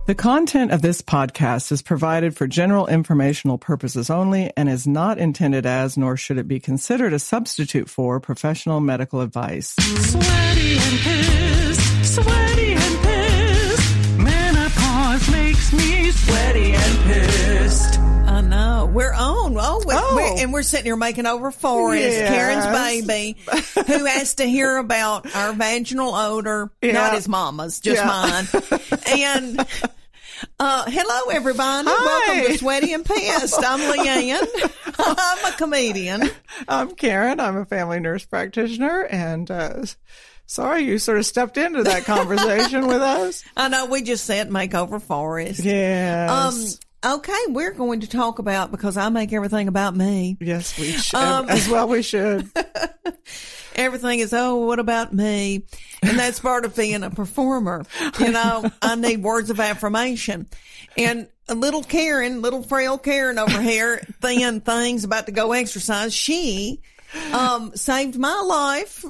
The content of this podcast is provided for general informational purposes only and is not intended as, nor should it be considered a substitute for, professional medical advice. Sweaty and pissed, menopause makes me sweaty and pissed. I know. We're on. And we're sitting here making over Forrest, Yes. Karen's baby, who has to hear about our vaginal odor. Yeah. Not his mama's, just mine. And hello, everybody. Hi. Welcome to Sweaty and Pissed. I'm Leanne. I'm a comedian. I'm Karen. I'm a family nurse practitioner, and sorry you sort of stepped into that conversation with us. I know. We just said make over Forrest. Yes. Okay, we're going to talk about, because I make everything about me. Yes, we should. As well we should. Everything is, what about me? And that's part of being a performer. You know, I need words of affirmation. And little frail Karen over here, thin things, about to go exercise, she saved my life,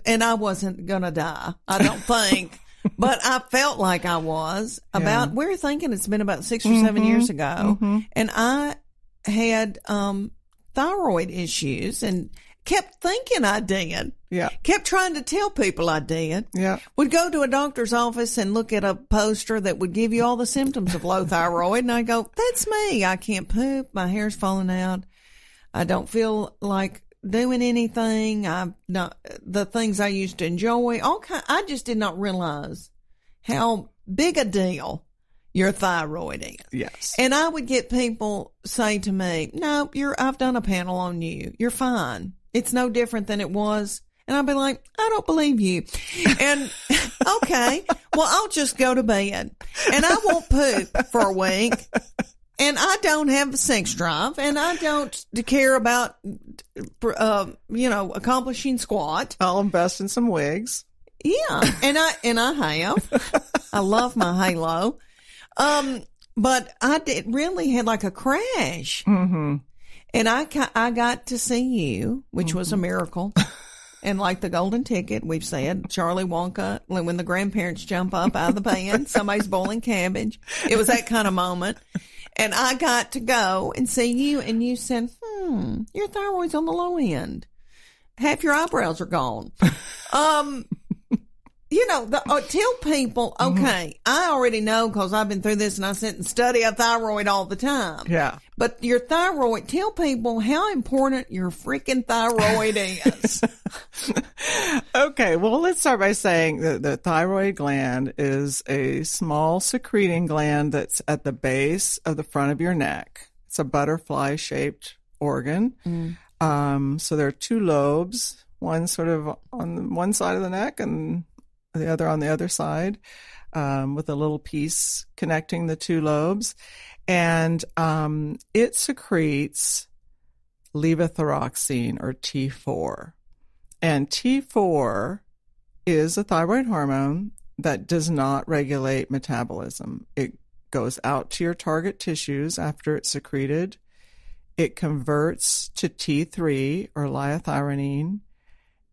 and I wasn't gonna die, I don't think. But I felt like I was we're thinking it's been about 6 or 7 years ago. Mm-hmm. And I had thyroid issues and kept thinking I did. Yeah. Kept trying to tell people I did. Yeah. Would go to a doctor's office and look at a poster that would give you all the symptoms of low thyroid. And I go, that's me. I can't poop. My hair's falling out. I don't feel like doing anything. I'm not the things I used to enjoy. I just did not realize how big a deal your thyroid is. Yes. And I would get people say to me, no, I've done a panel on you. You're fine. It's no different than it was. And I'd be like, I don't believe you. And okay, well, I'll just go to bed and I won't poop for a week. And I don't have a sex drive, and I don't care about, accomplishing squat. I'll invest in some wigs. Yeah, and I have. I love my halo. But I really had like a crash. Mm-hmm. And I got to see you, which was a miracle. And like the golden ticket, we've said, Charlie Wonka, when the grandparents jump up out of the pan, somebody's boiling cabbage. It was that kind of moment. And I got to go and see you, and you said, your thyroid's on the low end. Half your eyebrows are gone. Tell people, okay, I already know because I've been through this and I sit and study a thyroid all the time. Yeah. But your thyroid, tell people how important your freaking thyroid is. Okay, well, let's start by saying that the thyroid gland is a small secreting gland that's at the base of the front of your neck. It's a butterfly-shaped organ. So there are two lobes, one sort of on one side of the neck and the other on the other side, with a little piece connecting the two lobes. And it secretes levothyroxine, or T4. And T4 is a thyroid hormone that does not regulate metabolism. It goes out to your target tissues after it's secreted. It converts to T3, or liothyronine,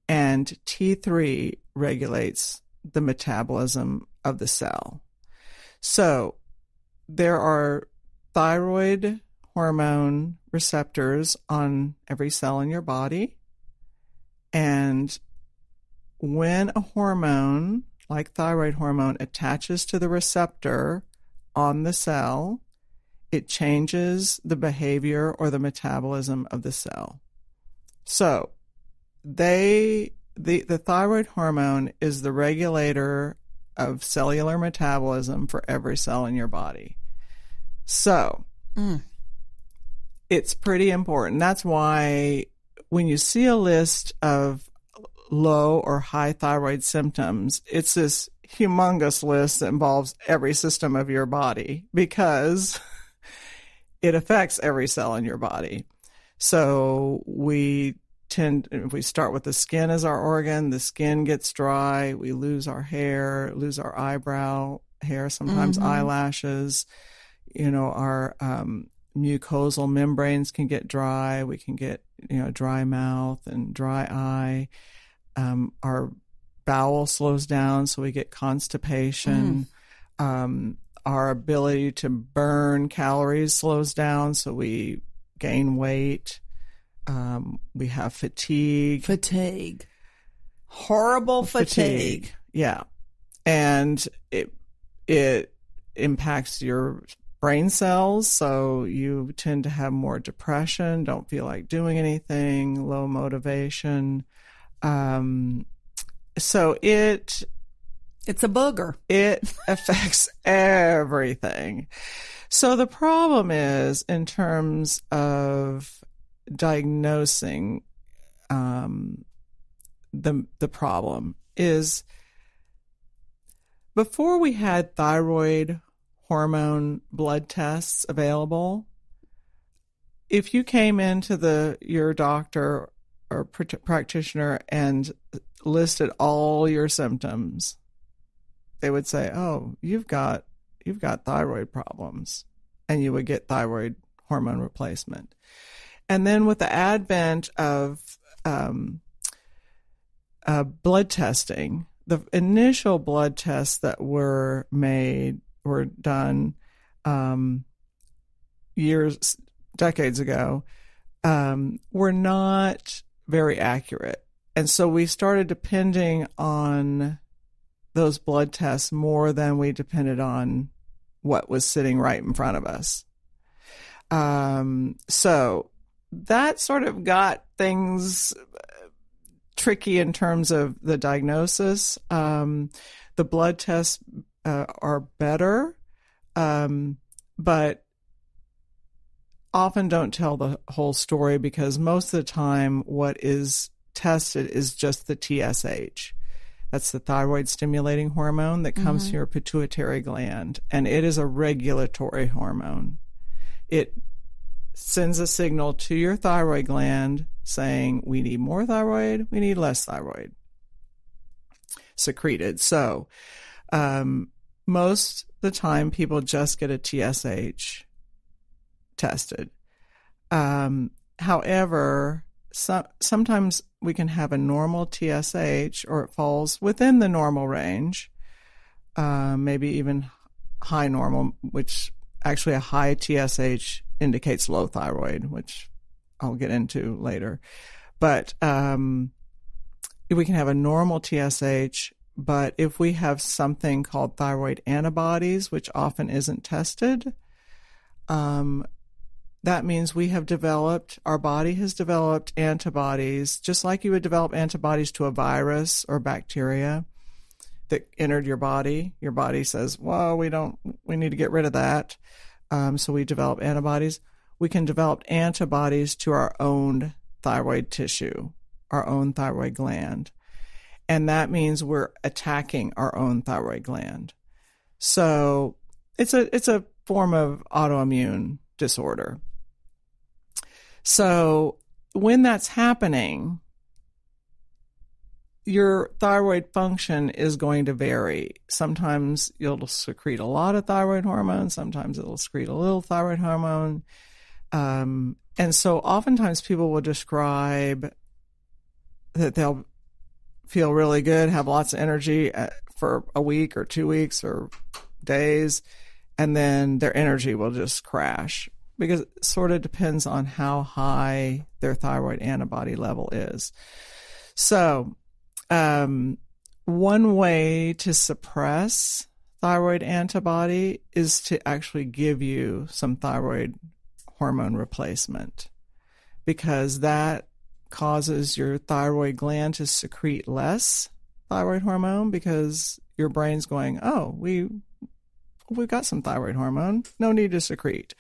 and T3 regulates the metabolism of the cell. So there are thyroid hormone receptors on every cell in your body. And when a hormone, like thyroid hormone, attaches to the receptor on the cell, it changes the behavior or the metabolism of the cell. So the thyroid hormone is the regulator of cellular metabolism for every cell in your body. So it's pretty important. That's why when you see a list of low or high thyroid symptoms, it's this humongous list that involves every system of your body because it affects every cell in your body. So if we start with the skin as our organ, the skin gets dry, we lose our hair, lose our eyebrow hair, sometimes eyelashes, our mucosal membranes can get dry. We can get, dry mouth and dry eye. Our bowel slows down, so we get constipation. our ability to burn calories slows down, so we gain weight. We have fatigue. Horrible fatigue. Yeah. And it impacts your brain cells, so you tend to have more depression, don't feel like doing anything, low motivation. So it's a booger. It affects everything. So the problem is, in terms of diagnosing the problem, is before we had thyroid hormone blood tests available, if you came into your doctor or practitioner and listed all your symptoms, they would say, "Oh, you've got thyroid problems," and you would get thyroid hormone replacement. And then with the advent of blood testing, the initial blood tests that were done decades ago, were not very accurate. And so we started depending on those blood tests more than we depended on what was sitting right in front of us. So that sort of got things tricky in terms of the diagnosis. The blood tests are better, but often don't tell the whole story, because most of the time what is tested is just the TSH. That's the thyroid stimulating hormone that comes from your pituitary gland, and it is a regulatory hormone. It sends a signal to your thyroid gland saying, we need more thyroid, we need less thyroid secreted. So most of the time people just get a TSH tested. However, sometimes we can have a normal TSH, or it falls within the normal range, maybe even high normal, which actually a high TSH indicates low thyroid, which I'll get into later. But we can have a normal TSH, but if we have something called thyroid antibodies, which often isn't tested, that means our body has developed antibodies, just like you would develop antibodies to a virus or bacteria that entered your body. Your body says, well, we need to get rid of that. So we develop antibodies. We can develop antibodies to our own thyroid tissue, our own thyroid gland. And that means we're attacking our own thyroid gland. So it's a form of autoimmune disorder. So when that's happening, your thyroid function is going to vary. Sometimes you'll secrete a lot of thyroid hormone. Sometimes it'll secrete a little thyroid hormone. And so oftentimes people will describe that they'll feel really good, have lots of energy for a week or 2 weeks or days, and then their energy will just crash, because it sort of depends on how high their thyroid antibody level is. So one way to suppress thyroid antibody is to actually give you some thyroid hormone replacement, because that causes your thyroid gland to secrete less thyroid hormone, because your brain's going, oh, we've got some thyroid hormone, no need to secrete.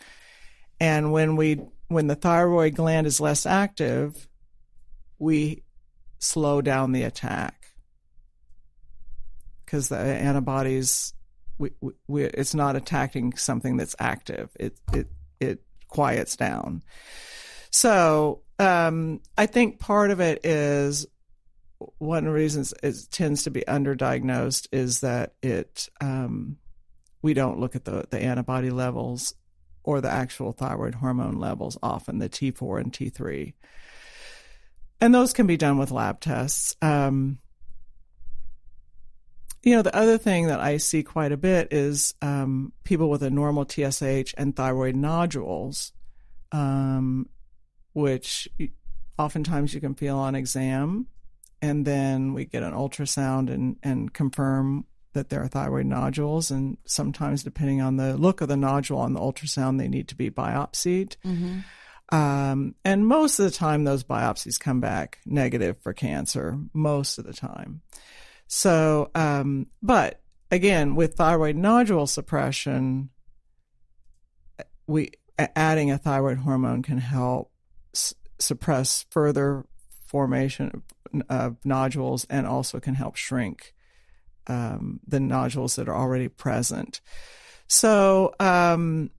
And when the thyroid gland is less active, we slow down the attack, because the antibodies, it's not attacking something that's active. It quiets down. So I think part of it is, one of the reasons it tends to be underdiagnosed is that we don't look at the antibody levels or the actual thyroid hormone levels often, the T4 and T3. And those can be done with lab tests. the other thing that I see quite a bit is people with a normal TSH and thyroid nodules, which oftentimes you can feel on exam, and then we get an ultrasound and confirm that there are thyroid nodules, and sometimes depending on the look of the nodule on the ultrasound, they need to be biopsied. And most of the time those biopsies come back negative for cancer, most of the time. So, but again, with thyroid nodule suppression, adding a thyroid hormone can help suppress further formation of nodules, and also can help shrink the nodules that are already present. So, and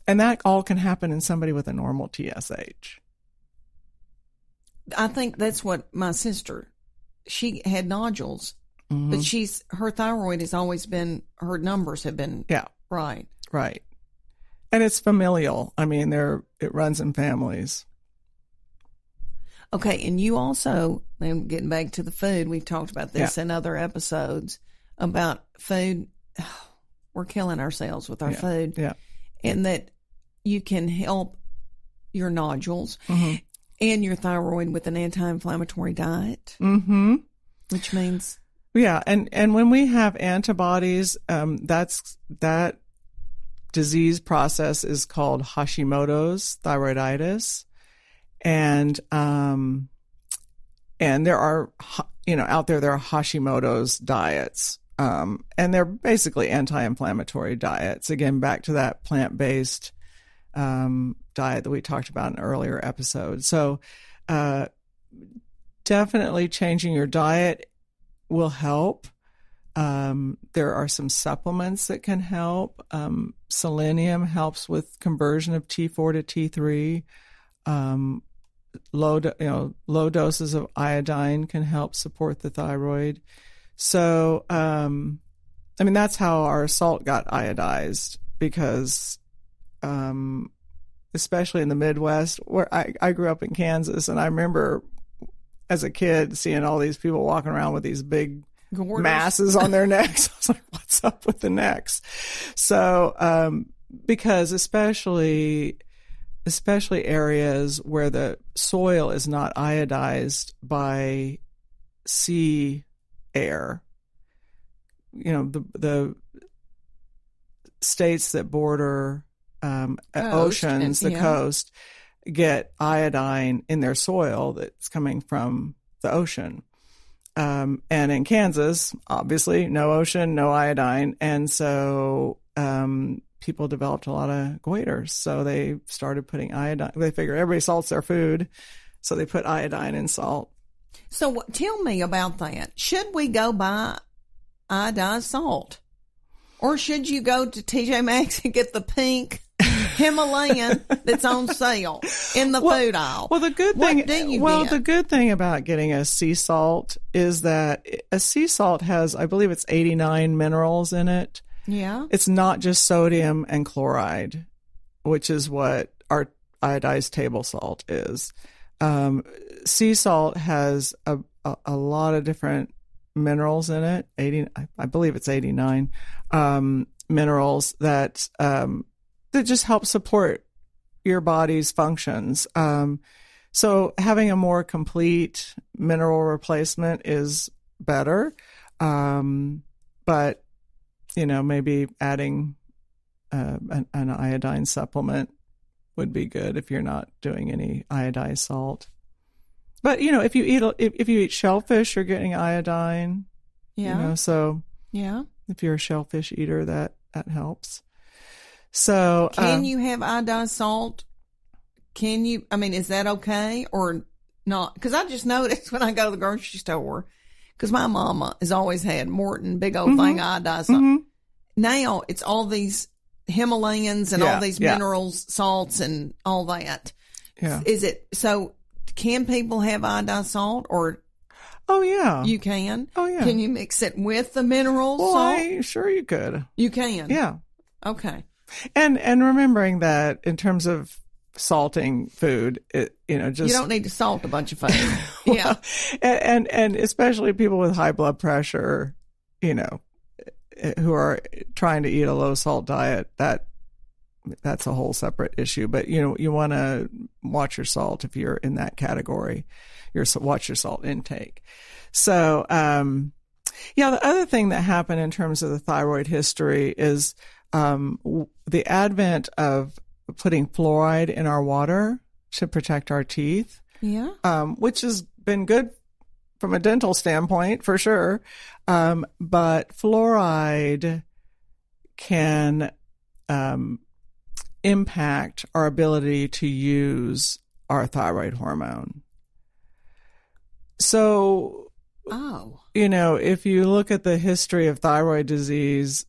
that all can happen in somebody with a normal TSH. I think that's what my sister, she had nodules, but her thyroid has always been, her numbers have been right. Right. And it's familial. I mean, it runs in families. Okay, and you also, and getting back to the food, we've talked about this in other episodes about food. We're killing ourselves with our food. Yeah. And that you can help your nodules and your thyroid with an anti-inflammatory diet. Which means? Yeah, and when we have antibodies, that disease process is called Hashimoto's thyroiditis. And there are, out there are Hashimoto's diets. And they're basically anti-inflammatory diets. Again, back to that plant-based, diet that we talked about in an earlier episode. So, definitely changing your diet will help. There are some supplements that can help. Selenium helps with conversion of T4 to T3. Low doses of iodine can help support the thyroid. So, that's how our salt got iodized, because, especially in the Midwest, where I grew up in Kansas, and I remember as a kid seeing all these people walking around with these big masses on their necks. I was like, what's up with the necks? So, because especially areas where the soil is not iodized by sea air, the states that border oceans, the coast, get iodine in their soil that's coming from the ocean. And in Kansas, obviously, no ocean, no iodine. And so people developed a lot of goiters. So they started putting iodine. They figure everybody salts their food, so they put iodine in salt. So tell me about that. Should we go buy iodized salt? Or should you go to TJ Maxx and get the pink Himalayan that's on sale in the food aisle? Well, the good thing about getting a sea salt is that a sea salt has, I believe it's 89 minerals in it. Yeah. It's not just sodium and chloride, which is what our iodized table salt is. Sea salt has a lot of different minerals in it. I believe it's 89 minerals that just help support your body's functions. So having a more complete mineral replacement is better. But maybe adding an iodine supplement would be good if you're not doing any iodized salt. But if you eat shellfish, you're getting iodine. Yeah. So yeah, if you're a shellfish eater, that helps. So can you have iodized salt? Can you? Is that okay or not? Because I just noticed when I go to the grocery store, because my mama has always had Morton big old thing iodized salt. Now it's all these Himalayans and all these minerals, salts, and all that. Yeah. Is it so? Can people have iodized salt or? Oh yeah, you can. Oh yeah, can you mix it with the mineral salt? Sure you could. You can. Yeah. Okay. And remembering that in terms of salting food. You don't need to salt a bunch of food. Yeah. And especially people with high blood pressure, who are trying to eat a low salt diet, that's a whole separate issue. But, you want to watch your salt if you're in that category. Watch your salt intake. So, the other thing that happened in terms of the thyroid history is the advent of putting fluoride in our water to protect our teeth. Yeah. Which has been good from a dental standpoint, for sure. But fluoride can impact our ability to use our thyroid hormone. So, if you look at the history of thyroid disease,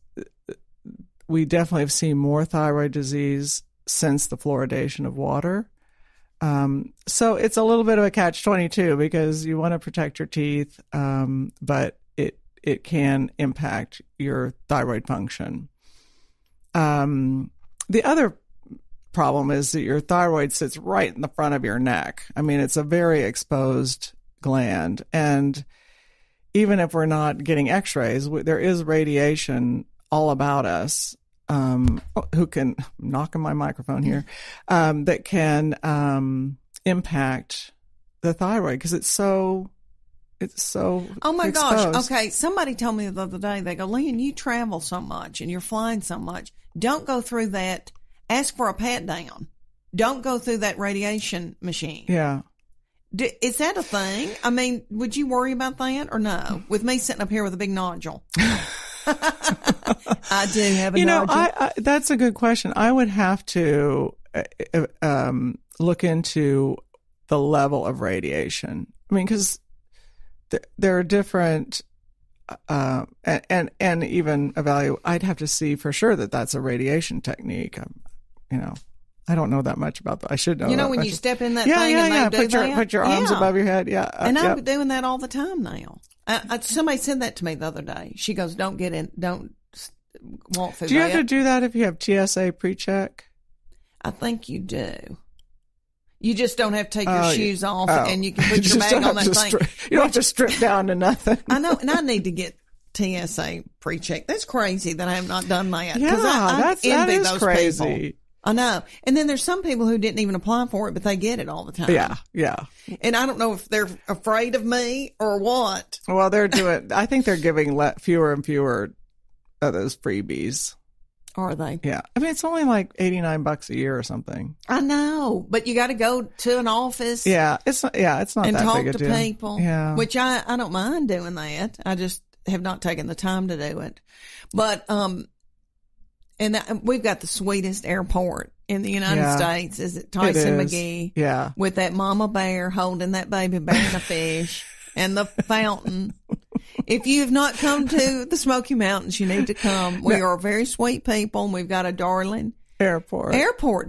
we definitely have seen more thyroid disease since the fluoridation of water. So it's a little bit of a catch-22 because you want to protect your teeth, but it can impact your thyroid function. The other problem is that your thyroid sits right in the front of your neck. I mean, it's a very exposed gland. And even if we're not getting x-rays, there is radiation all about us, who can knock on my microphone here, that can impact the thyroid because it's so oh my exposed. Gosh. Okay. Somebody told me the other day, they go, Leanne, you travel so much and you're flying so much. Don't go through that. Ask for a pat down. Don't go through that radiation machine. Yeah. Is that a thing? I mean, would you worry about that or no? With me sitting up here with a big nodule. I do have a nodule. I that's a good question. I would have to look into the level of radiation. I mean, because there are different, and even evaluate. I'd have to see for sure that that's a radiation technique. I don't know that much about that. I should know. When you step in that thing and they put your arms above your head. Yeah. And I'm doing that all the time now. Somebody said that to me the other day. She goes, don't get in, don't walk through that. Do you have to do that if you have TSA pre-check? I think you do. You just don't have to take your shoes off and you can put your bag on that thing. You don't have to strip down to nothing. I know, and I need to get TSA pre-check. That's crazy that I have not done that. Yeah, I envy those crazy. People. I know. And then there's some people who didn't even apply for it, but they get it all the time. Yeah. And I don't know if they're afraid of me or what. Well, I think they're giving fewer and fewer of those freebies. Are they? Yeah. I mean, it's only like $89 a year or something. I know, but you got to go to an office. Yeah. It's not and that big a deal. And talk to people. Yeah. Which I don't mind doing that. I just have not taken the time to do it. But, and we've got the sweetest airport in the United States. Is it Tyson McGee? Yeah. With that mama bear holding that baby bear and a fish and the fountain. If you have not come to the Smoky Mountains, you need to come. We are very sweet people, and we've got a darling airport.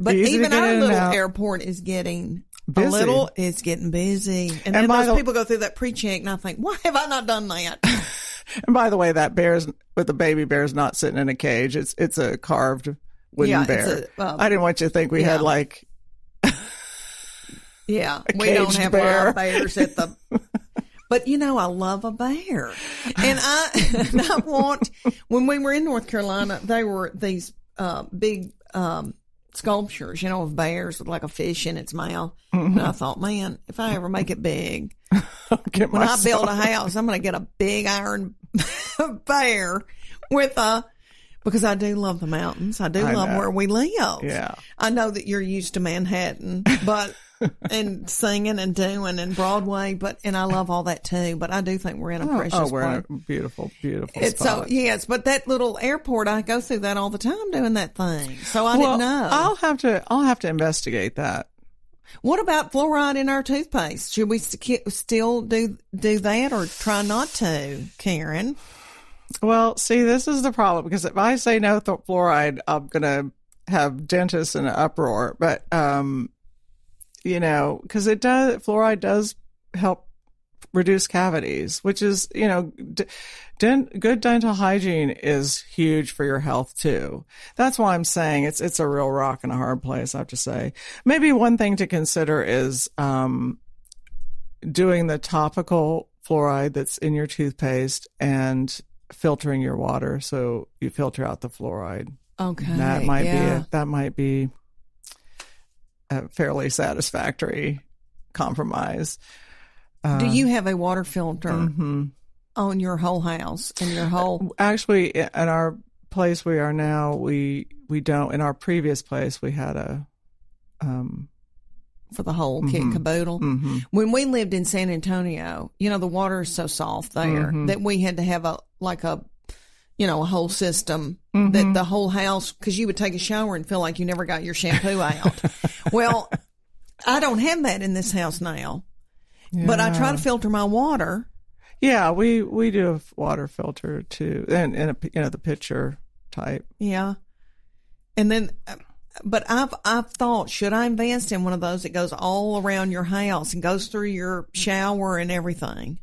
But even our little airport is getting busy. It's getting busy. And then those people go through that pre-check, and I think, why have I not done that? And by the way, that the baby bear is not sitting in a cage. It's a carved wooden bear. I didn't want you to think we had like. Yeah, we don't have live bears at the. But I love a bear, and I want. When we were in North Carolina, they were these big sculptures, of bears with like a fish in its mouth. Mm-hmm. And I thought, man, if I ever make it big, when I build a house, I'm going to get a big iron bear because I do love the mountains. I do love where we live. Yeah. I know that you're used to Manhattan, but and singing and doing and Broadway, and I love all that too. But I do think we're in a precious place. We're in a beautiful, beautiful spot. So yes, but that little airport, I go through that all the time doing that thing. So I didn't know. I'll have to investigate that. What about fluoride in our toothpaste? Should we still do that or try not to, Karen? Well, see, this is the problem because if I say no to fluoride, I'm going to have dentists in an uproar. But because fluoride does help reduce cavities, which is, good dental hygiene is huge for your health too. That's why I'm saying it's a real rock and a hard place, I have to say. Maybe one thing to consider is doing the topical fluoride that's in your toothpaste and filtering your water so you filter out the fluoride. Okay. That might be a fairly satisfactory compromise. Do you have a water filter on your whole house and your whole? Actually, at our place we are now, we don't. In our previous place, we had a for the whole kit and caboodle. When we lived in San Antonio, the water is so soft there that we had to have a whole system that the whole house, because you would take a shower and feel like you never got your shampoo out. Well, I don't have that in this house now, but I try to filter my water. Yeah, we do a water filter too, and the pitcher type. Yeah, and then. But I've thought, should I invest in one of those that goes all around your house and goes through your shower and everything?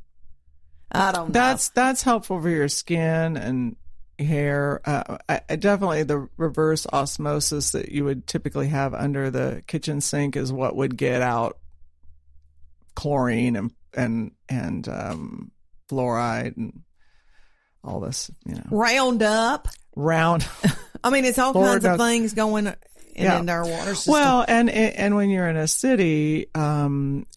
I don't know. That's helpful for your skin and hair. I definitely the reverse osmosis that you would typically have under the kitchen sink is what would get out chlorine and fluoride and all this. Round. I mean, it's all kinds of things going. In our water system. Well, and when you're in a city, how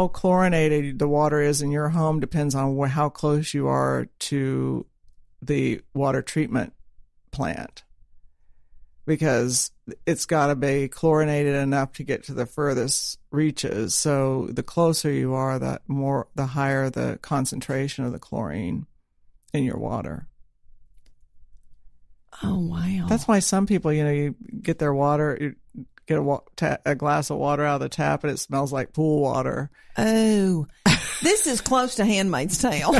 chlorinated the water is in your home depends on how close you are to the water treatment plant, because it's got to be chlorinated enough to get to the furthest reaches. So the closer you are, the higher the concentration of the chlorine in your water. Oh, wow. That's why some people, you get their water, you get a glass of water out of the tap and it smells like pool water. Oh, this is close to Handmaid's Tale.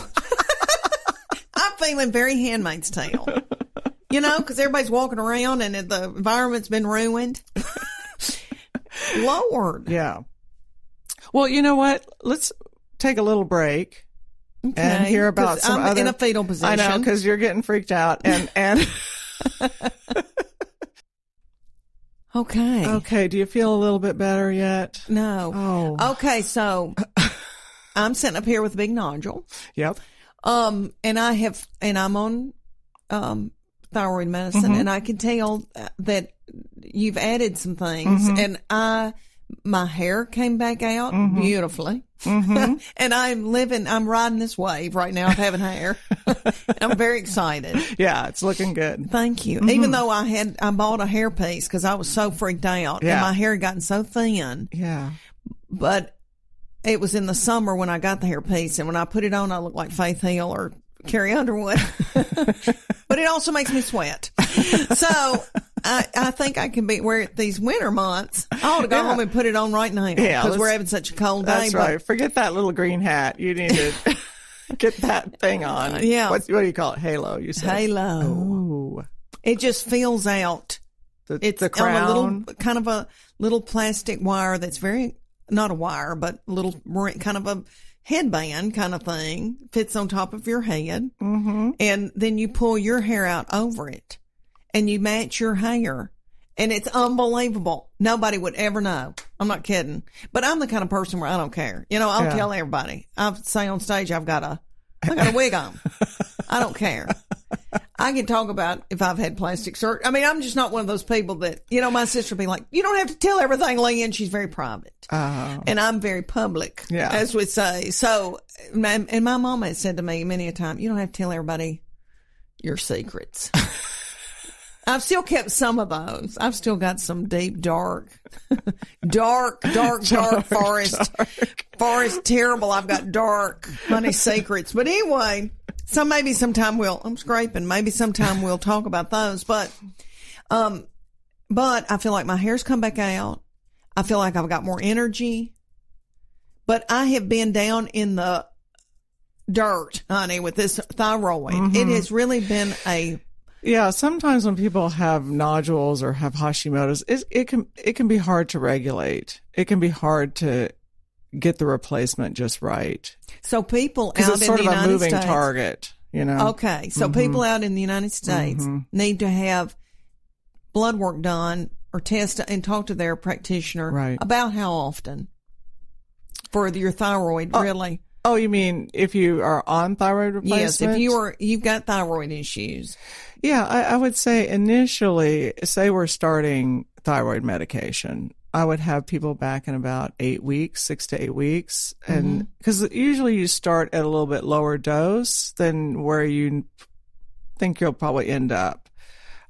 I'm feeling very Handmaid's Tale. Because everybody's walking around and the environment's been ruined. Lord. Yeah. Well, you know what? Let's take a little break and hear about some other. I'm in a fetal position. I know, because you're getting freaked out and Okay. Do you feel a little bit better yet? No. Oh. Okay. So I'm sitting up here with a big nodule. Yep. And I'm on, thyroid medicine, and I can tell that you've added some things, and my hair came back out beautifully. And I'm riding this wave right now of having hair. I'm very excited. Yeah, it's looking good. Thank you. Even though I bought a hair piece because I was so freaked out and my hair had gotten so thin. Yeah. But it was in the summer when I got the hair piece, and when I put it on, I looked like Faith Hill or Carrie Underwood. But it also makes me sweat. So I think I can wear it these winter months. I ought to go home and put it on right now because we're having such a cold day. That's right. Forget that little green hat. You need to get that thing on. Yeah. What do you call it? Halo, you said. Halo. Oh. It just fills out. It's the crown. On a little plastic wire that's not a wire, but a little kind of a headband kind of thing, fits on top of your head. And then you pull your hair out over it and you match your hair, and it's unbelievable. Nobody would ever know. I'm not kidding. But I'm the kind of person where I don't care. I'll tell everybody. I'll say on stage, I got a wig on. I don't care. I can talk about if I've had plastic surgery. I mean, I'm just not one of those people that, my sister will be like, you don't have to tell everything, Leanne. She's very private. And I'm very public, as we say. So, and my mama has said to me many a time, you don't have to tell everybody your secrets. I've still kept some of those. I've still got some deep, dark forest. Forest terrible. I've got dark, honey secrets. But anyway, so maybe sometime I'm scraping. Maybe sometime we'll talk about those. But I feel like my hair's come back out. I feel like I've got more energy. But I have been down in the dirt, honey, with this thyroid. It has really been Yeah, sometimes when people have nodules or have Hashimoto's, it can be hard to regulate. It can be hard to get the replacement just right. So people Because out it's in sort the of a United moving States. target, you know? Okay. So people out in the United States need to have blood work done or test and talk to their practitioner Right. about how often for your thyroid, really. Oh, you mean if you are on thyroid replacement? Yes, if you've got thyroid issues. Yeah, I would say initially, say we're starting thyroid medication, I would have people back in about 8 weeks, 6 to 8 weeks. And because usually you start at a little bit lower dose than where you think you'll probably end up.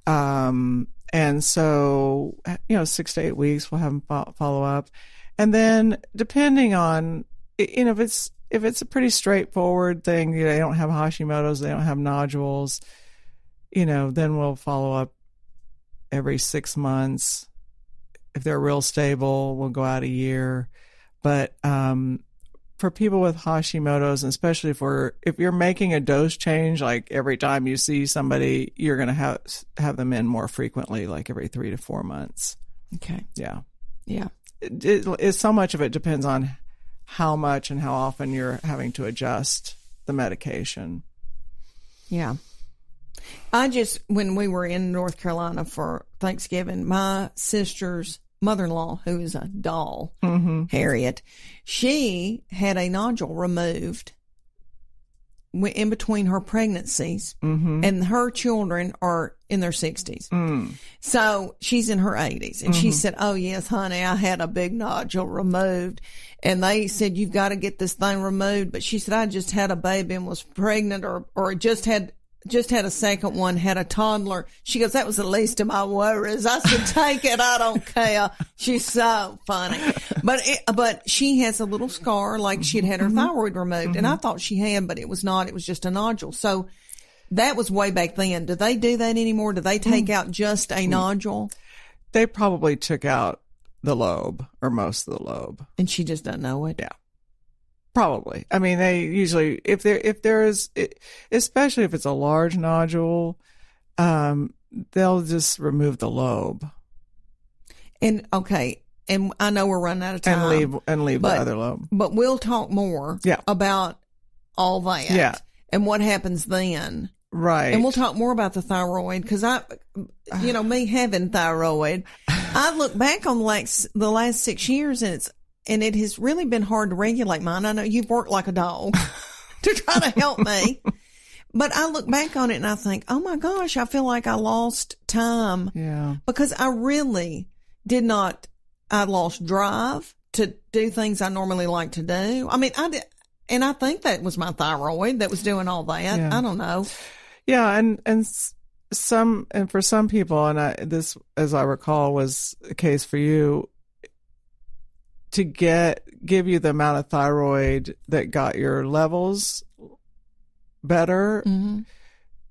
And so, 6 to 8 weeks, we'll have them follow up. And then depending on, if it's a pretty straightforward thing, they don't have Hashimoto's, they don't have nodules, then we'll follow up every 6 months. If they're real stable, we'll go out a year. But for people with Hashimoto's, and especially if you're making a dose change, like every time you see somebody, you're going to have them in more frequently, like every 3 to 4 months. Okay. Yeah. Yeah. So much of it depends on how much and how often you're having to adjust the medication. Yeah. When we were in North Carolina for Thanksgiving, my sister's mother-in-law, who is a doll, Harriet, she had a nodule removed in between her pregnancies, and her children are in their 60s. So she's in her 80s. And she said, "Oh, yes, honey, I had a big nodule removed." And they said, "You've got to get this thing removed." But she said, "I just had a baby and was pregnant or just had a second one, had a toddler." She goes, "That was the least of my worries." I said, "Take it. I don't care." She's so funny. But she has a little scar, like she'd had her thyroid removed. And I thought she had, but it was not. It was just a nodule. So that was way back then. Do they do that anymore? Do they take out just a nodule? They probably took out the lobe or most of the lobe. And she just doesn't know it? Yeah. Probably. I mean, they usually, if there is, especially if it's a large nodule, they'll just remove the lobe. And okay, and I know we're running out of time. And leave the other lobe. But we'll talk more about all that. Yeah. And what happens then. Right. And we'll talk more about the thyroid because me having thyroid, I look back on the last 6 years and it has really been hard to regulate mine. I know you've worked like a dog to try to help me. But I look back on it and I think, oh my gosh, I feel like I lost time. Yeah. Because I really I lost drive to do things I normally like to do. I mean, I did, and I think that was my thyroid that was doing all that. Yeah. I don't know. Yeah. And for some people, and this, as I recall, was the case for you, to give you the amount of thyroid that got your levels better,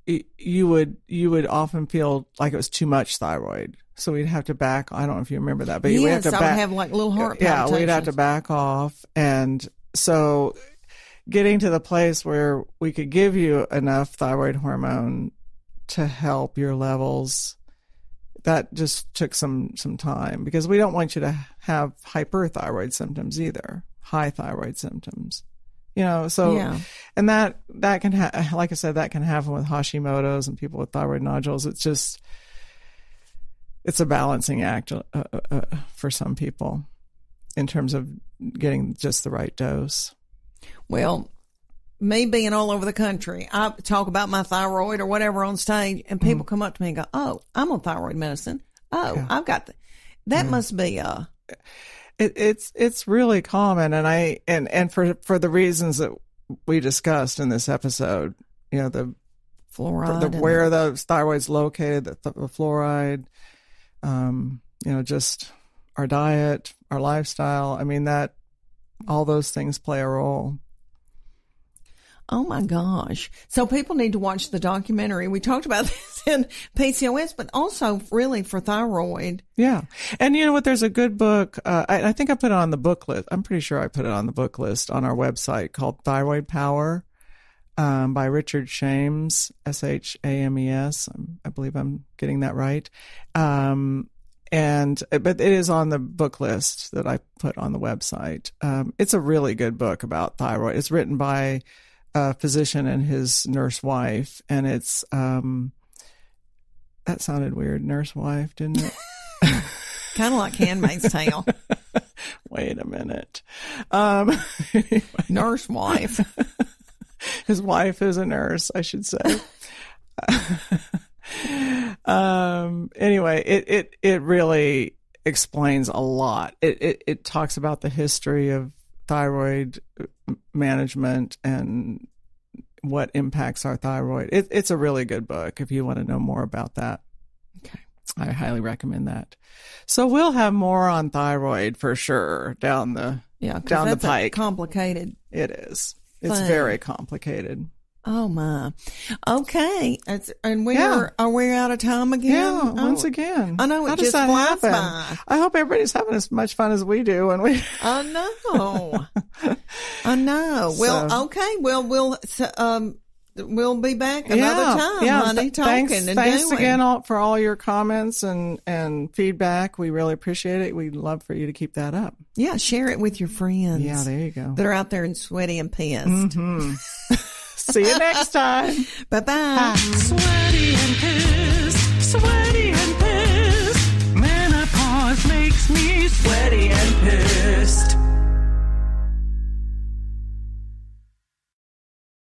you would often feel like it was too much thyroid. So we'd have to back. I don't know if you remember that, but we have to back. I would have like little heart palpitations. Yeah, we'd have to back off, and so getting to the place where we could give you enough thyroid hormone to help your levels, that just took some time, because we don't want you to have hyperthyroid symptoms either, high thyroid symptoms, so, yeah. And that can like I said, that can happen with Hashimoto's and people with thyroid nodules. It's a balancing act for some people in terms of getting just the right dose. Well, me being all over the country, I talk about my thyroid or whatever on stage, and people come up to me and go, "Oh, I'm on thyroid medicine. Oh, yeah. I've got that must be It's really common, and for the reasons that we discussed in this episode, the fluoride, where the thyroid's located, the fluoride, just our diet, our lifestyle. I mean, that all those things play a role. Oh my gosh. So people need to watch the documentary. We talked about this in PCOS, but also really for thyroid. Yeah. And you know what? There's a good book. I think I put it on the book list. I'm pretty sure I put it on the book list on our website, called Thyroid Power, by Richard Shames, Shames. I believe I'm getting that right. But it is on the book list that I put on the website. It's a really good book about thyroid. It's written by a physician and his nurse wife, and it's that sounded weird, nurse wife, didn't it? Kind of like Handmaid's Tale. Wait a minute. Anyway. Nurse wife. His wife is a nurse, I should say. Anyway, it really explains a lot. It talks about the history of thyroid management and what impacts our thyroid. It's a really good book if you want to know more about that. Okay. I highly recommend that. So we'll have more on thyroid for sure down the pike. Complicated. It is. It's very complicated. Oh my. Okay. And are we out of time again? Yeah, once again. I know, it just flies by. I hope everybody's having as much fun as we do when we I know. I know. Well, okay. Well, we'll be back another time, honey, talking Thanks again for all your comments and feedback. We really appreciate it. We'd love for you to keep that up. Yeah, share it with your friends. Yeah, there you go. That are out there and sweaty and pissed. Mm-hmm. See you next time. Bye-bye. Sweaty and pissed. Menopause makes me sweaty and pissed.